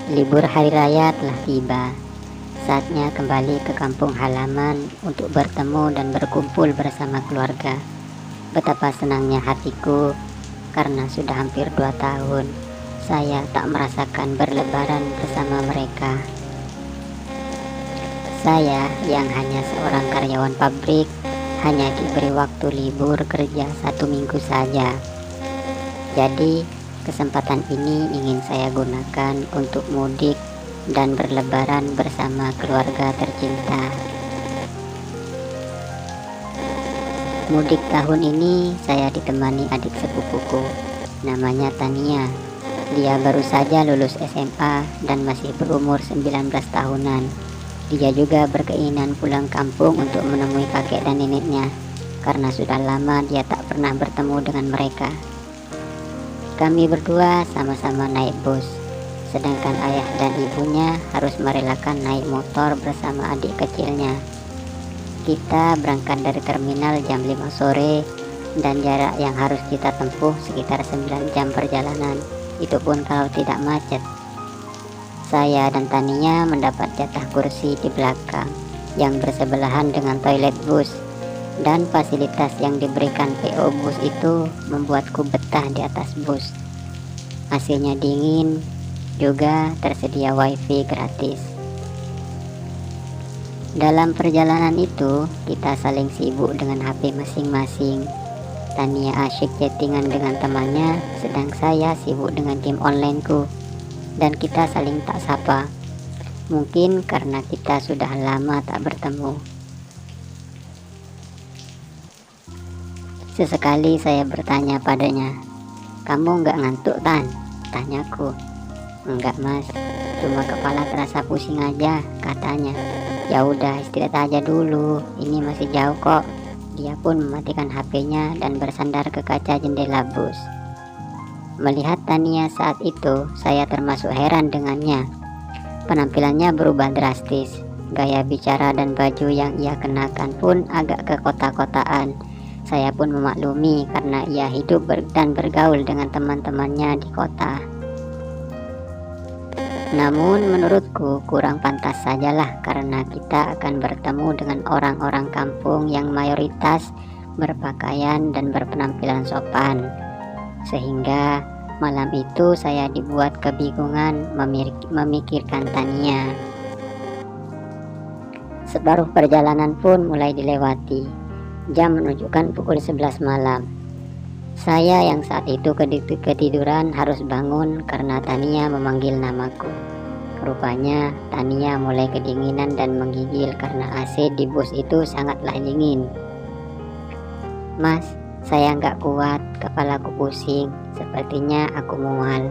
Libur hari raya telah tiba. Saatnya kembali ke kampung halaman untuk bertemu dan berkumpul bersama keluarga. Betapa senangnya hatiku karena sudah hampir 2 tahun saya tak merasakan berlebaran bersama mereka. Saya yang hanya seorang karyawan pabrik hanya diberi waktu libur kerja 1 minggu saja. Jadi kesempatan ini ingin saya gunakan untuk mudik dan berlebaran bersama keluarga tercinta. Mudik tahun ini saya ditemani adik sepupuku, namanya Tania. Dia baru saja lulus SMA dan masih berumur 19 tahunan. Dia juga berkeinginan pulang kampung untuk menemui kakek dan neneknya, karena sudah lama dia tak pernah bertemu dengan mereka. Kami berdua sama-sama naik bus, sedangkan ayah dan ibunya harus merelakan naik motor bersama adik kecilnya. Kita berangkat dari terminal jam 5 sore dan jarak yang harus kita tempuh sekitar 9 jam perjalanan, itu pun kalau tidak macet. Saya dan Tania mendapat jatah kursi di belakang yang bersebelahan dengan toilet bus, dan fasilitas yang diberikan PO bus itu membuatku betah di atas bus. AC-nya dingin, juga tersedia wifi gratis. Dalam perjalanan itu kita saling sibuk dengan HP masing-masing. Tania asyik chattingan dengan temannya, sedang saya sibuk dengan game onlineku, dan kita saling tak sapa. Mungkin karena kita sudah lama tak bertemu. Sesekali saya bertanya padanya, "Kamu nggak ngantuk, Tan?" Tanyaku. "Enggak, Mas, cuma kepala terasa pusing aja," katanya. "Ya udah, istirahat aja dulu, ini masih jauh kok." Dia pun mematikan HP-nya dan bersandar ke kaca jendela bus. Melihat Tania saat itu, saya termasuk heran dengannya. Penampilannya berubah drastis. Gaya bicara dan baju yang ia kenakan pun agak kekota-kotaan. Saya pun memaklumi karena ia hidup dan bergaul dengan teman-temannya di kota. Namun menurutku kurang pantas sajalah, karena kita akan bertemu dengan orang-orang kampung yang mayoritas berpakaian dan berpenampilan sopan. Sehingga malam itu saya dibuat kebingungan memikirkan Tania. Separuh perjalanan pun mulai dilewati. Jam menunjukkan pukul 11 malam. Saya yang saat itu ketiduran harus bangun karena Tania memanggil namaku. Rupanya Tania mulai kedinginan dan menggigil karena AC di bus itu sangatlah dingin. "Mas, saya nggak kuat, kepalaku pusing, sepertinya aku mual.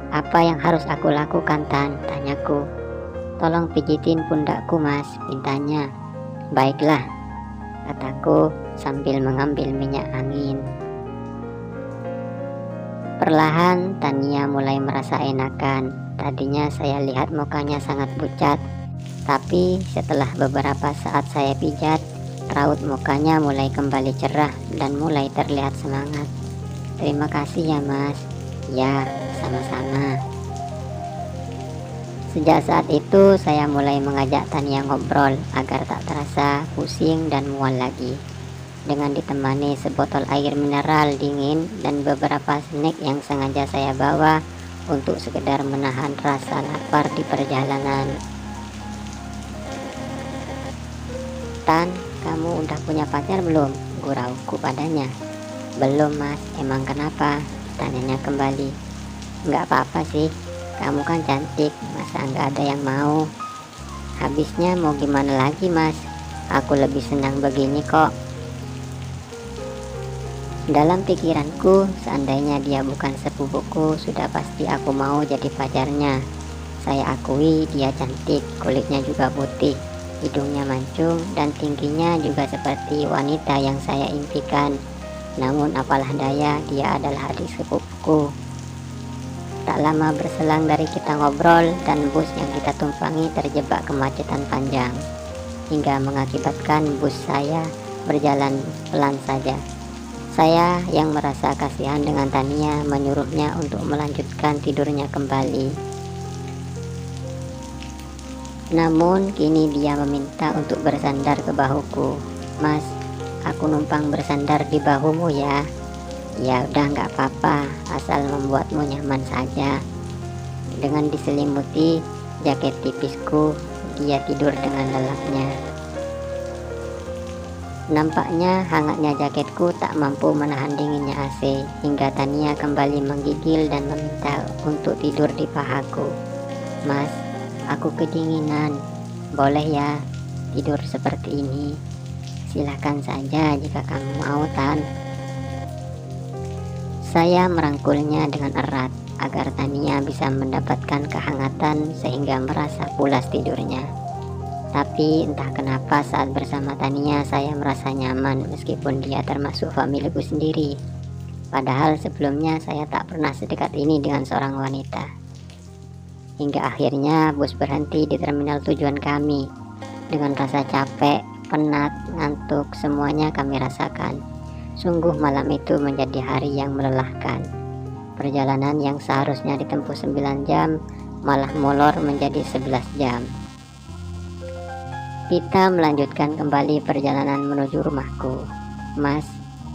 Apa yang harus aku lakukan, Tan?" tanyaku. "Tolong pijitin pundakku, Mas," mintanya. "Baiklah," kataku sambil mengambil minyak angin. Perlahan Tania mulai merasa enakan. Tadinya saya lihat mukanya sangat pucat, tapi setelah beberapa saat saya pijat, raut mukanya mulai kembali cerah dan mulai terlihat semangat. "Terima kasih ya, Mas." "Ya, sama-sama." Sejak saat itu saya mulai mengajak Tania ngobrol agar tak terasa pusing dan mual lagi. Dengan ditemani sebotol air mineral dingin dan beberapa snack yang sengaja saya bawa untuk sekedar menahan rasa lapar di perjalanan. "Tan, kamu udah punya pacar belum?" gurauku padanya. "Belum, Mas. Emang kenapa?" tanyanya kembali. "Nggak apa-apa sih, kamu kan cantik, masa nggak ada yang mau?" "Habisnya mau gimana lagi, Mas? Aku lebih senang begini kok." Dalam pikiranku, seandainya dia bukan sepupuku, sudah pasti aku mau jadi pacarnya. Saya akui dia cantik, kulitnya juga putih, hidungnya mancung, dan tingginya juga seperti wanita yang saya impikan. Namun apalah daya, dia adalah adik sepupuku. Tak lama berselang dari kita ngobrol, dan bus yang kita tumpangi terjebak kemacetan panjang, hingga mengakibatkan bus saya berjalan pelan saja. Saya yang merasa kasihan dengan Tania menyuruhnya untuk melanjutkan tidurnya kembali. Namun kini dia meminta untuk bersandar ke bahuku. Mas, aku numpang bersandar di bahumu ya. Ya udah nggak apa-apa, asal membuatmu nyaman saja. Dengan diselimuti jaket tipisku, dia tidur dengan lelapnya. Nampaknya hangatnya jaketku tak mampu menahan dinginnya AC, hingga Tania kembali menggigil dan meminta untuk tidur di pahaku. Mas, aku kedinginan, boleh ya tidur seperti ini? Silakan saja jika kamu mau, Tan. Saya merangkulnya dengan erat agar Tania bisa mendapatkan kehangatan sehingga merasa pulas tidurnya. Tapi entah kenapa saat bersama Tania saya merasa nyaman meskipun dia termasuk familiku sendiri. Padahal sebelumnya saya tak pernah sedekat ini dengan seorang wanita. Hingga akhirnya bus berhenti di terminal tujuan kami. Dengan rasa capek, penat, ngantuk, semuanya kami rasakan. Sungguh malam itu menjadi hari yang melelahkan. Perjalanan yang seharusnya ditempuh 9 jam malah molor menjadi 11 jam. Kita melanjutkan kembali perjalanan menuju rumahku. Mas,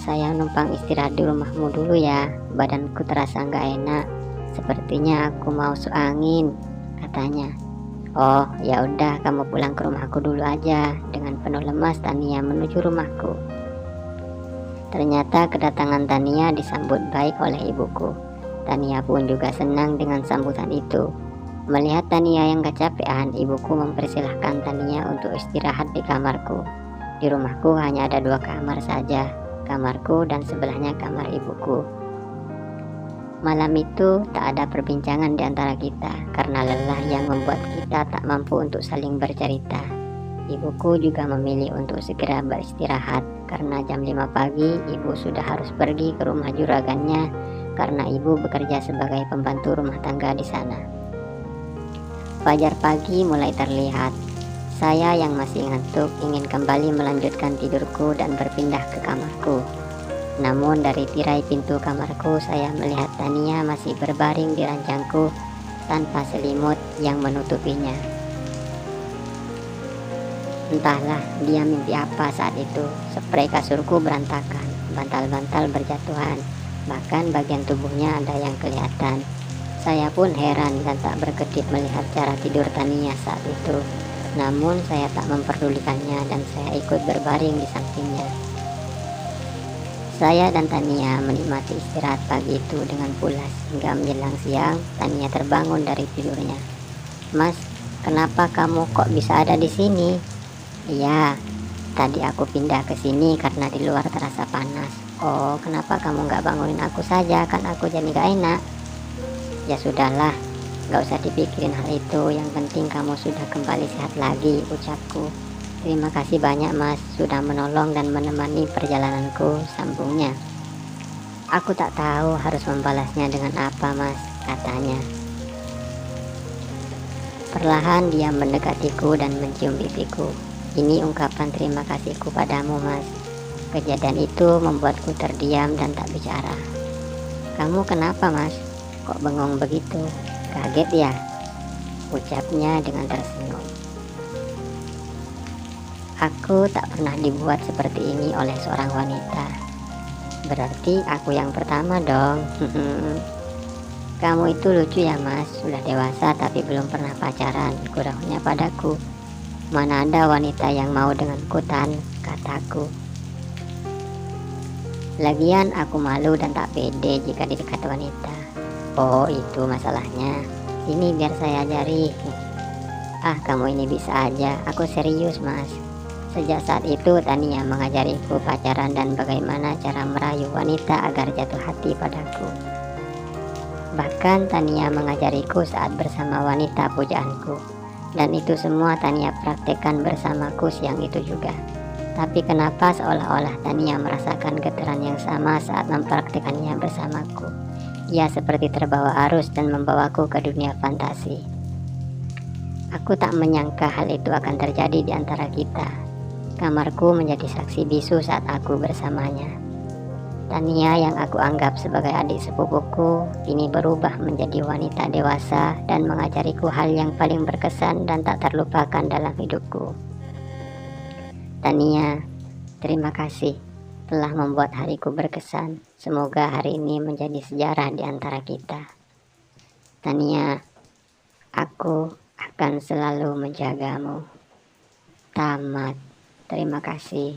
saya numpang istirahat di rumahmu dulu ya. Badanku terasa nggak enak. Sepertinya aku mau angin, katanya. Oh, ya udah, kamu pulang ke rumahku dulu aja. Dengan penuh lemas Tania menuju rumahku. Ternyata kedatangan Tania disambut baik oleh ibuku. Tania pun juga senang dengan sambutan itu. Melihat Tania yang kecapean, ibuku mempersilahkan Tania untuk istirahat di kamarku. Di rumahku hanya ada 2 kamar saja, kamarku dan sebelahnya kamar ibuku. Malam itu tak ada perbincangan di antara kita karena lelah yang membuat kita tak mampu untuk saling bercerita. Ibuku juga memilih untuk segera beristirahat karena jam 5 pagi ibu sudah harus pergi ke rumah juragannya karena ibu bekerja sebagai pembantu rumah tangga di sana. Fajar pagi mulai terlihat. Saya yang masih ngantuk ingin kembali melanjutkan tidurku dan berpindah ke kamarku. Namun dari tirai pintu kamarku saya melihat Tania masih berbaring di ranjangku tanpa selimut yang menutupinya. Entahlah dia mimpi apa saat itu. Sprei kasurku berantakan, bantal-bantal berjatuhan, bahkan bagian tubuhnya ada yang kelihatan. Saya pun heran dan tak berkedip melihat cara tidur Tania saat itu. Namun saya tak memperdulikannya dan saya ikut berbaring di sampingnya. Saya dan Tania menikmati istirahat pagi itu dengan pulas hingga menjelang siang. Tania terbangun dari tidurnya. Mas, kenapa kamu kok bisa ada di sini? Iya, tadi aku pindah ke sini karena di luar terasa panas. Oh, kenapa kamu nggak bangunin aku saja? Kan aku jadi nggak enak. Ya sudahlah, gak usah dipikirin hal itu. Yang penting kamu sudah kembali sehat lagi, ucapku. Terima kasih banyak mas, sudah menolong dan menemani perjalananku, sambungnya. Aku tak tahu harus membalasnya dengan apa mas, katanya. Perlahan dia mendekatiku dan mencium pipiku. Ini ungkapan terima kasihku padamu mas. Kejadian itu membuatku terdiam dan tak bicara. Kamu kenapa mas? Kok bengong begitu? Kaget ya? Ucapnya dengan tersenyum. Aku tak pernah dibuat seperti ini oleh seorang wanita. Berarti aku yang pertama dong. Kamu itu lucu ya mas, sudah dewasa tapi belum pernah pacaran, guraunya padaku. Mana ada wanita yang mau denganku Tan, kataku. Lagian aku malu dan tak pede jika di dekat wanita. Oh itu masalahnya. Sini biar saya ajari. Ah kamu ini bisa aja. Aku serius mas. Sejak saat itu Tania mengajariku pacaran dan bagaimana cara merayu wanita agar jatuh hati padaku. Bahkan Tania mengajariku saat bersama wanita pujaanku. Dan itu semua Tania praktekkan bersamaku siang itu juga. Tapi kenapa seolah-olah Tania merasakan getaran yang sama saat mempraktekannya bersamaku. Ia seperti terbawa arus dan membawaku ke dunia fantasi. Aku tak menyangka hal itu akan terjadi di antara kita. Kamarku menjadi saksi bisu saat aku bersamanya. Tania yang aku anggap sebagai adik sepupuku kini berubah menjadi wanita dewasa dan mengajariku hal yang paling berkesan dan tak terlupakan dalam hidupku. Tania, terima kasih telah membuat hariku berkesan. Semoga hari ini menjadi sejarah di antara kita. Tania, aku akan selalu menjagamu. Tamat. Terima kasih.